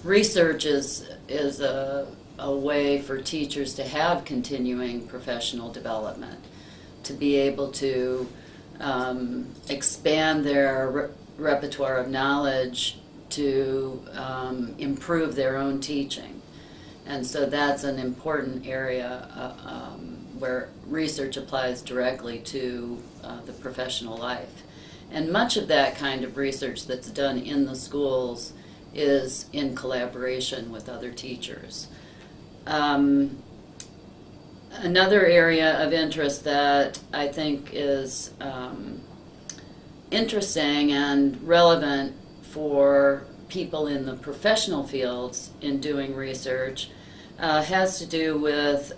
research is a way for teachers to have continuing professional development, to be able to expand their repertoire of knowledge to improve their own teaching. And so that's an important area where research applies directly to the professional life. And much of that kind of research that's done in the schools is in collaboration with other teachers. Another area of interest that I think is interesting and relevant for people in the professional fields in doing research has to do with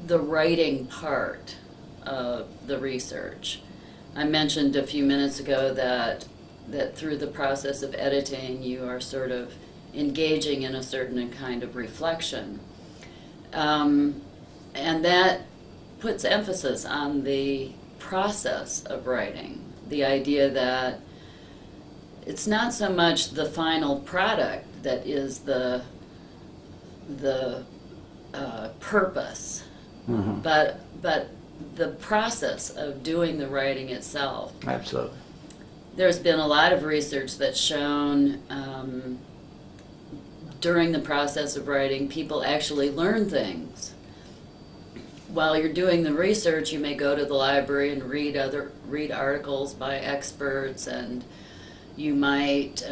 the writing part of the research. I mentioned a few minutes ago that through the process of editing you are sort of engaging in a certain kind of reflection. And that puts emphasis on the process of writing, the idea that it's not so much the final product that is the purpose, but the process of doing the writing itself. Absolutely. There's been a lot of research that's shown during the process of writing, people actually learn things. While you're doing the research, you may go to the library and read articles by experts, and you might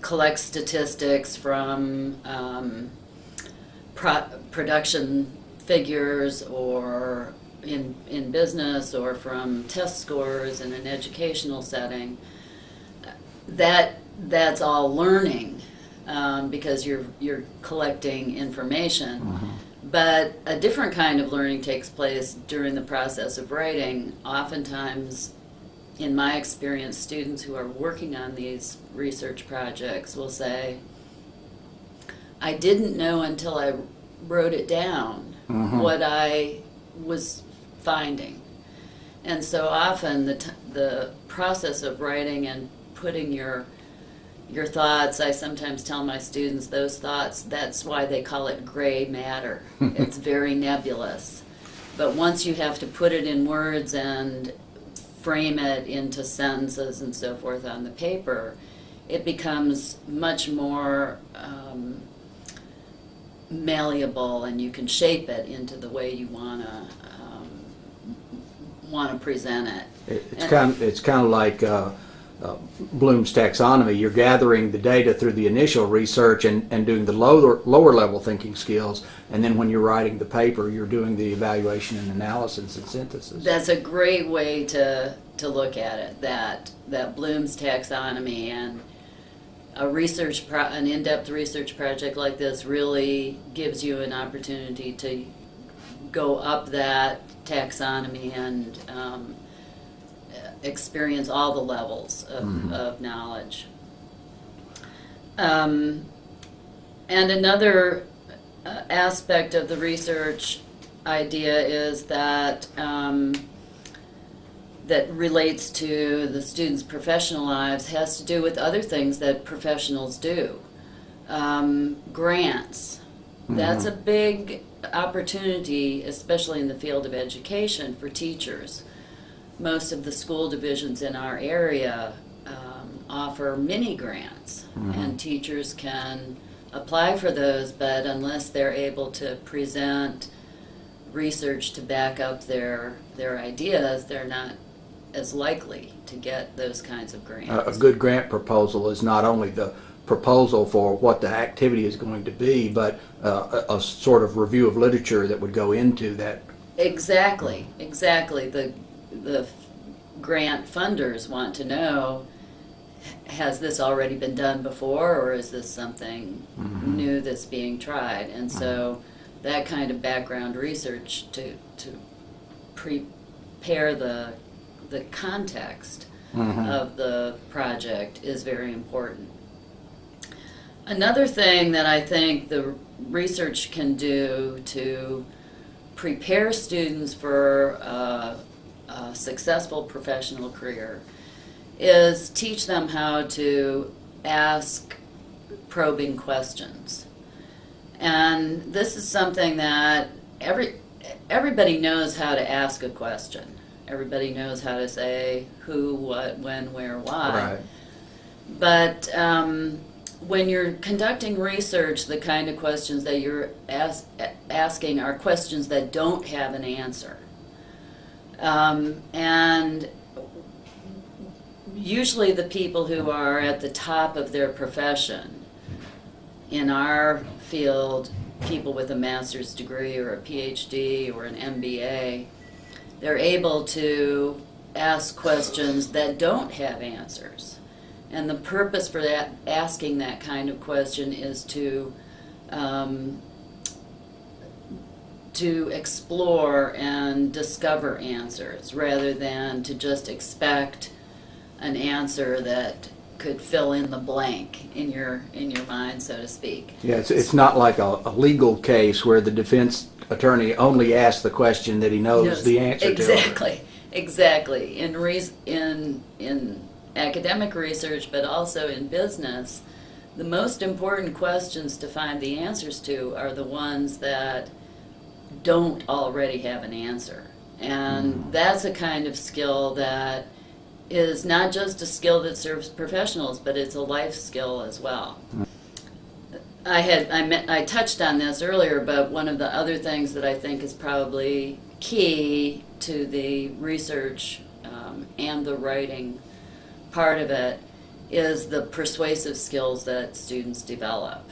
collect statistics from production figures or in business or from test scores in an educational setting. That's all learning because you're collecting information. But a different kind of learning takes place during the process of writing. Oftentimes, in my experience, students who are working on these research projects will say, I didn't know until I wrote it down what I was finding. And so often the process of writing and putting your thoughts, I sometimes tell my students those thoughts, that's why they call it gray matter. It's very nebulous. But once you have to put it in words and frame it into sentences and so forth on the paper, it becomes much more malleable, and you can shape it into the way you want to present it. It's kind of like Bloom's taxonomy. You're gathering the data through the initial research and doing the lower level thinking skills, and then when you're writing the paper, you're doing the evaluation and analysis and synthesis. That's a great way to look at it. That Bloom's taxonomy, and an in-depth research project like this really gives you an opportunity to go up that taxonomy and experience all the levels of knowledge. And another aspect of the research idea is that that relates to the students' professional lives has to do with other things that professionals do. Grants. That's a big opportunity, especially in the field of education, for teachers. Most of the school divisions in our area offer mini grants, and teachers can apply for those, but unless they're able to present research to back up their ideas, they're not as likely to get those kinds of grants. A good grant proposal is not only the proposal for what the activity is going to be, but a sort of review of literature that would go into that. Exactly. The grant funders want to know, has this already been done before, or is this something new that's being tried? And so that kind of background research to prepare the context of the project is very important. Another thing that I think the research can do to prepare students for a successful professional career is teach them how to ask probing questions. And this is something that everybody knows how to ask a question. Everybody knows how to say who, what, when, where, why. Right. But when you're conducting research, the kind of questions that you're asking are questions that don't have an answer. And usually the people who are at the top of their profession, in our field, people with a master's degree or a PhD or an MBA, they're able to ask questions that don't have answers. And the purpose for that, asking that kind of question, is to explore and discover answers rather than to just expect an answer that could fill in the blank in your mind, so to speak. Yeah, it's not like a legal case where the defense attorney only asks the question that he knows the answer exactly, to. Exactly. In academic research, but also in business, the most important questions to find the answers to are the ones that don't already have an answer. And that's a kind of skill that is not just a skill that serves professionals, but it's a life skill as well. I touched on this earlier, but one of the other things that I think is probably key to the research and the writing part of it is the persuasive skills that students develop.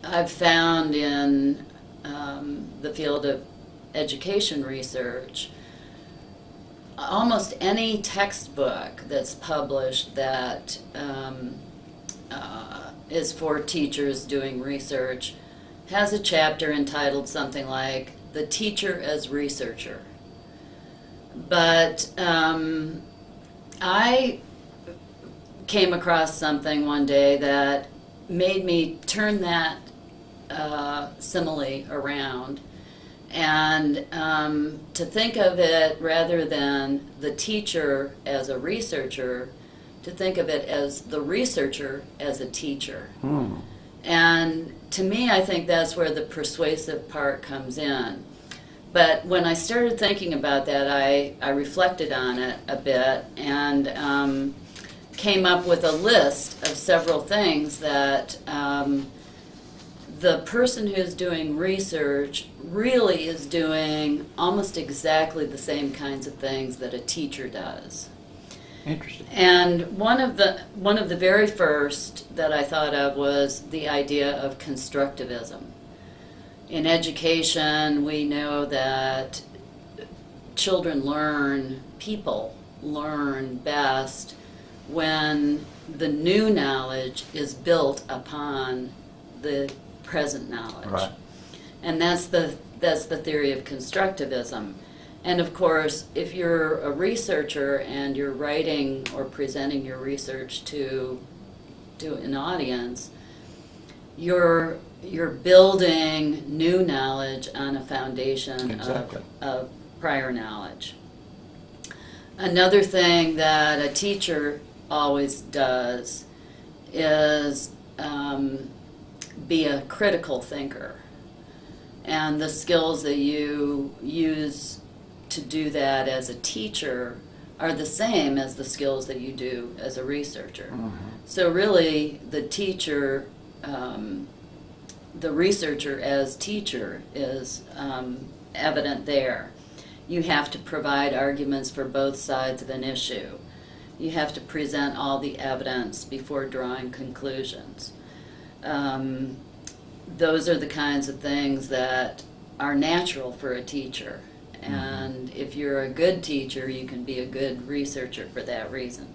I've found in the field of education research, almost any textbook that's published that is for teachers doing research has a chapter entitled something like "The Teacher as Researcher." But I came across something one day that made me turn that simile around and to think of it, rather than the teacher as a researcher, to think of it as the researcher as a teacher. And to me, I think that's where the persuasive part comes in. But when I started thinking about that, I reflected on it a bit and came up with a list of several things that the person who's doing research really is doing almost exactly the same kinds of things that a teacher does. Interesting. And one of the very first that I thought of was the idea of constructivism. In education, we know that people learn best when the new knowledge is built upon the present knowledge. Right. And that's the theory of constructivism. And of course, if you're a researcher and you're writing or presenting your research to an audience, you're building new knowledge on a foundation of prior knowledge. Another thing that a teacher always does is be a critical thinker. And the skills that you use to do that as a teacher are the same as the skills that you do as a researcher. So really, the teacher, the researcher as teacher is evident there. You have to provide arguments for both sides of an issue. You have to present all the evidence before drawing conclusions. Those are the kinds of things that are natural for a teacher. And if you're a good teacher, you can be a good researcher for that reason.